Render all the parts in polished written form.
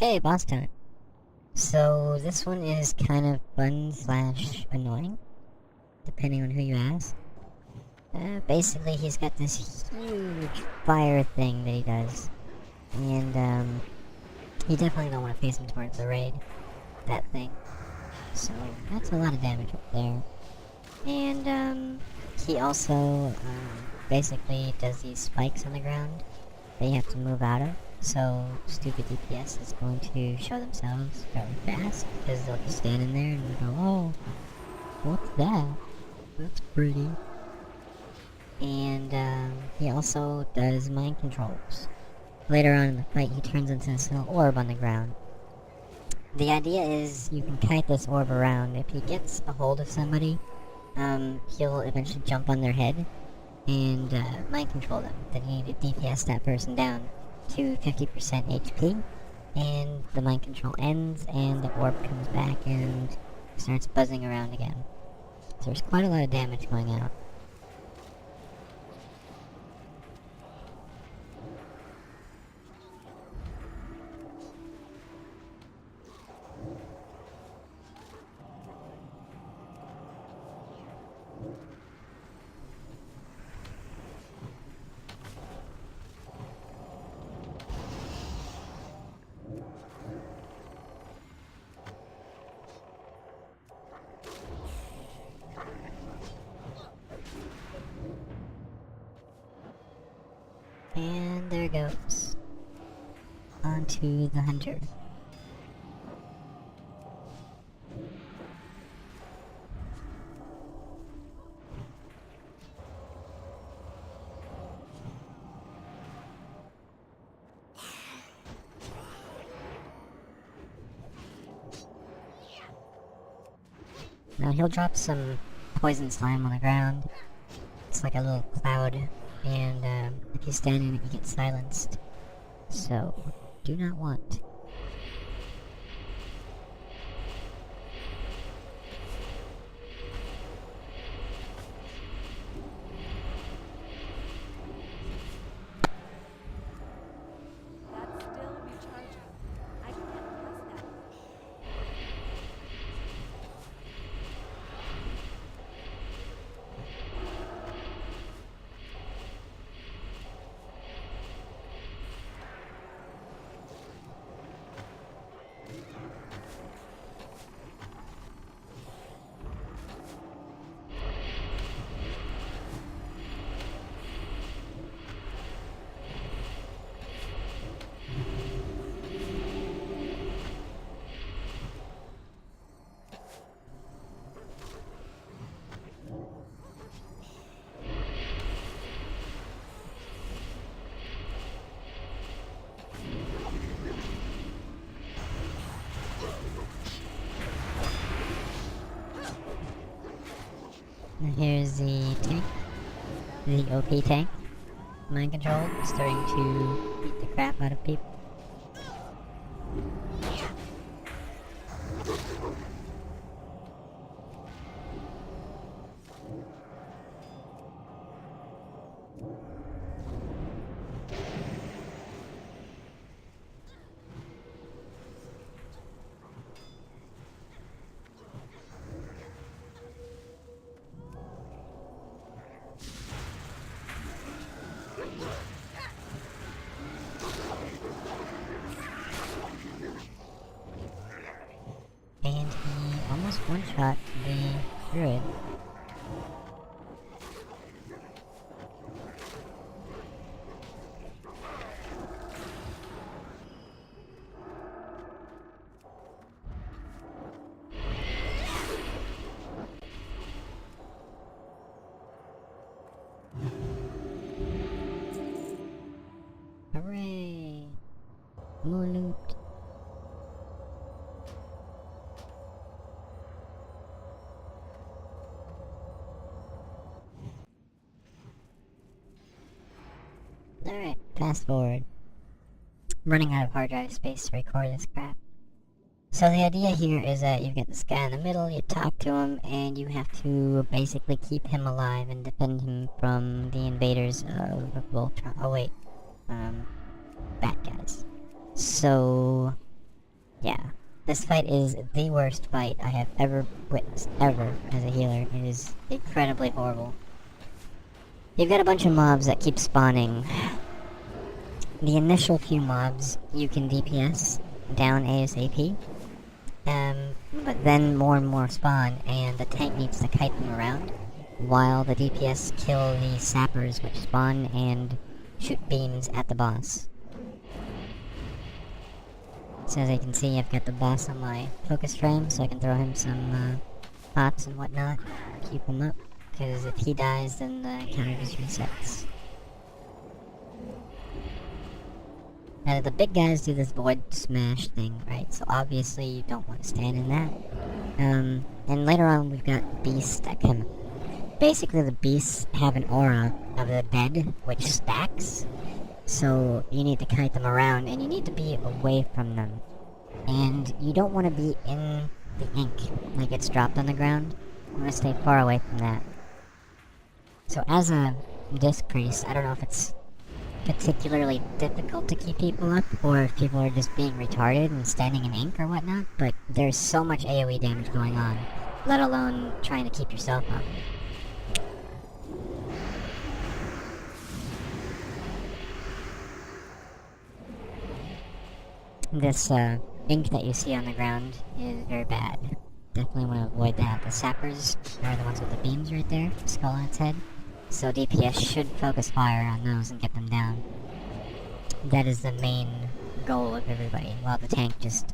Okay, boss time. So this one is kind of fun slash annoying, depending on who you ask. Basically, he's got this huge fire thing that he does, and you definitely don't want to face him towards the raid. That thing. So that's a lot of damage up there. And he also basically does these spikes on the ground that you have to move out of. So stupid DPS is going to show themselves very fast because they'll just stand in there and go, "Oh, what's that? That's pretty." And he also does mind controls. Later on in the fight, he turns into this little orb on the ground. The idea is you can kite this orb around. If he gets a hold of somebody, he'll eventually jump on their head and mind control them. Then you need to DPS that person down to 50% HP, and the mind control ends, and the orb comes back and starts buzzing around again. So there's quite a lot of damage going out. And there goes. Onto the hunter. Now he'll drop some poison slime on the ground. It's like a little cloud, and if you stand in it, you get silenced. So, do not want. That's still recharging. I can't press that. And here's the tank. The OP tank. Mind control, starting to beat the crap out of people. And he almost one-shot the druid. Hooray! More loot. Alright, fast forward. I'm running out of hard drive space to record this crap. So the idea here is that you get this guy in the middle, you talk to him, and you have to basically keep him alive and defend him from the invaders of Voltron. Oh wait, bad guys. So Yeah. This fight is the worst fight I have ever witnessed, ever, as a healer. It is incredibly horrible. You've got a bunch of mobs that keep spawning. The initial few mobs you can DPS down ASAP. But then more and more spawn, and the tank needs to kite them around, while the DPS kill the sappers which spawn and shoot beams at the boss. So as you can see, I've got the boss on my focus frame, so I can throw him some pots and whatnot, keep him up, because if he dies, then the counter just resets. Now the big guys do this void smash thing, right? So obviously you don't want to stand in that. And later on we've got beasts that can... Basically the beasts have an aura of the dead, which stacks. So you need to kite them around, and you need to be away from them. And you don't want to be in the ink, like it's dropped on the ground. You want to stay far away from that. So as a disc priest, I don't know if it's particularly difficult to keep people up, or if people are just being retarded and standing in ink or whatnot, but there's so much AoE damage going on, let alone trying to keep yourself up. This ink that you see on the ground is very bad. Definitely want to avoid that. The sappers are the ones with the beams right there, skull on its head. So DPS should focus fire on those and get them down. That is the main goal of everybody, while the tank just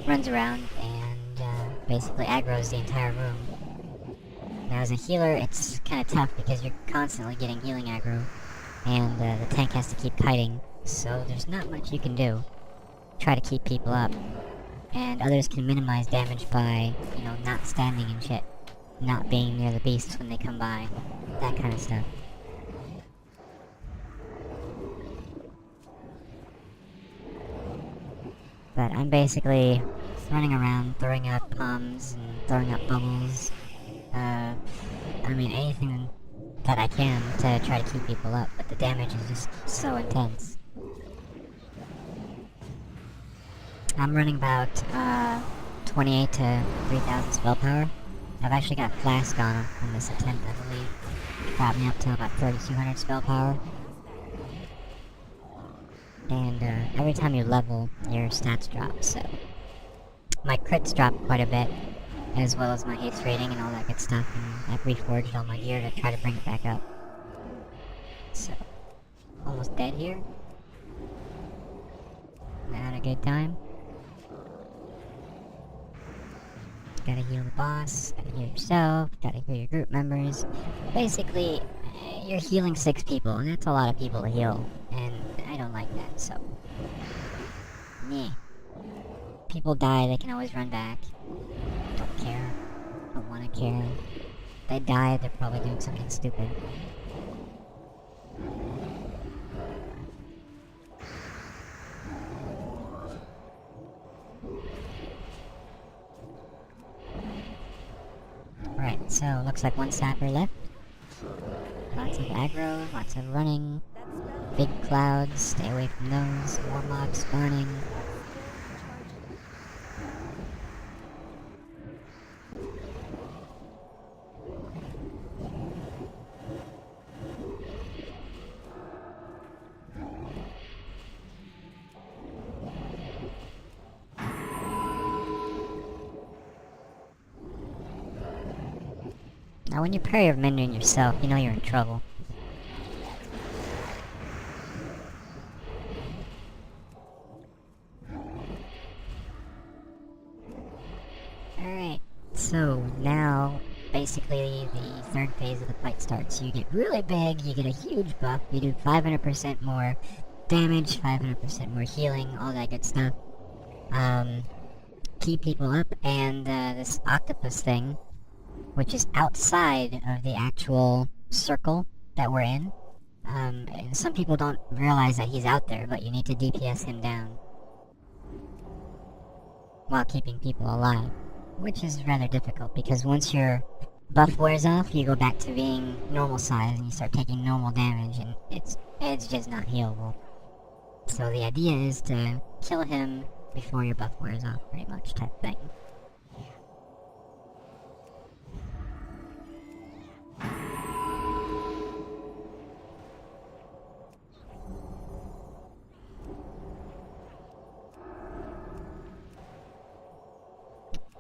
runs around and basically aggroes the entire room. Now as a healer, it's kind of tough because you're constantly getting healing aggro, and the tank has to keep kiting, so there's not much you can do. Try to keep people up. And others can minimize damage by, you know, not standing and shit. Not being near the beasts when they come by. That kind of stuff. But I'm basically running around, throwing up bombs and throwing up bubbles. I mean, anything that I can to try to keep people up, but the damage is just so intense. I'm running about 28 to 3,000 spell power. I've actually got Flask on this attempt, I believe. It got me up to about 3,200 spell power. And every time you level, your stats drop, so... My crits drop quite a bit, as well as my haste rating and all that good stuff, and I've reforged all my gear to try to bring it back up. So, almost dead here. Not a good time. Gotta heal the boss, gotta heal yourself, gotta heal your group members. Basically, you're healing 6 people, and that's a lot of people to heal, and I don't like that, so... Meh. People die, they can always run back. Don't care. Don't wanna care. If they die, they're probably doing something stupid. Right, so looks like one sapper left. Lots of aggro, lots of running. Big clouds, stay away from those. More mobs spawning. Now when you parry your minion yourself, you know you're in trouble. Alright, so now basically the third phase of the fight starts. You get really big, you get a huge buff, you do 500% more damage, 500% more healing, all that good stuff. Keep people up, and this octopus thing, which is outside of the actual circle that we're in. And some people don't realize that he's out there, but you need to DPS him down while keeping people alive, which is rather difficult because once your buff wears off, you go back to being normal size and you start taking normal damage, and it's just not healable. So the idea is to kill him before your buff wears off, pretty much, type thing.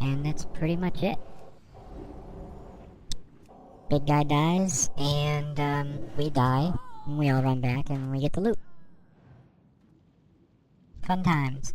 And that's pretty much it. Big guy dies, and we die, and we all run back, and we get the loot. Fun times.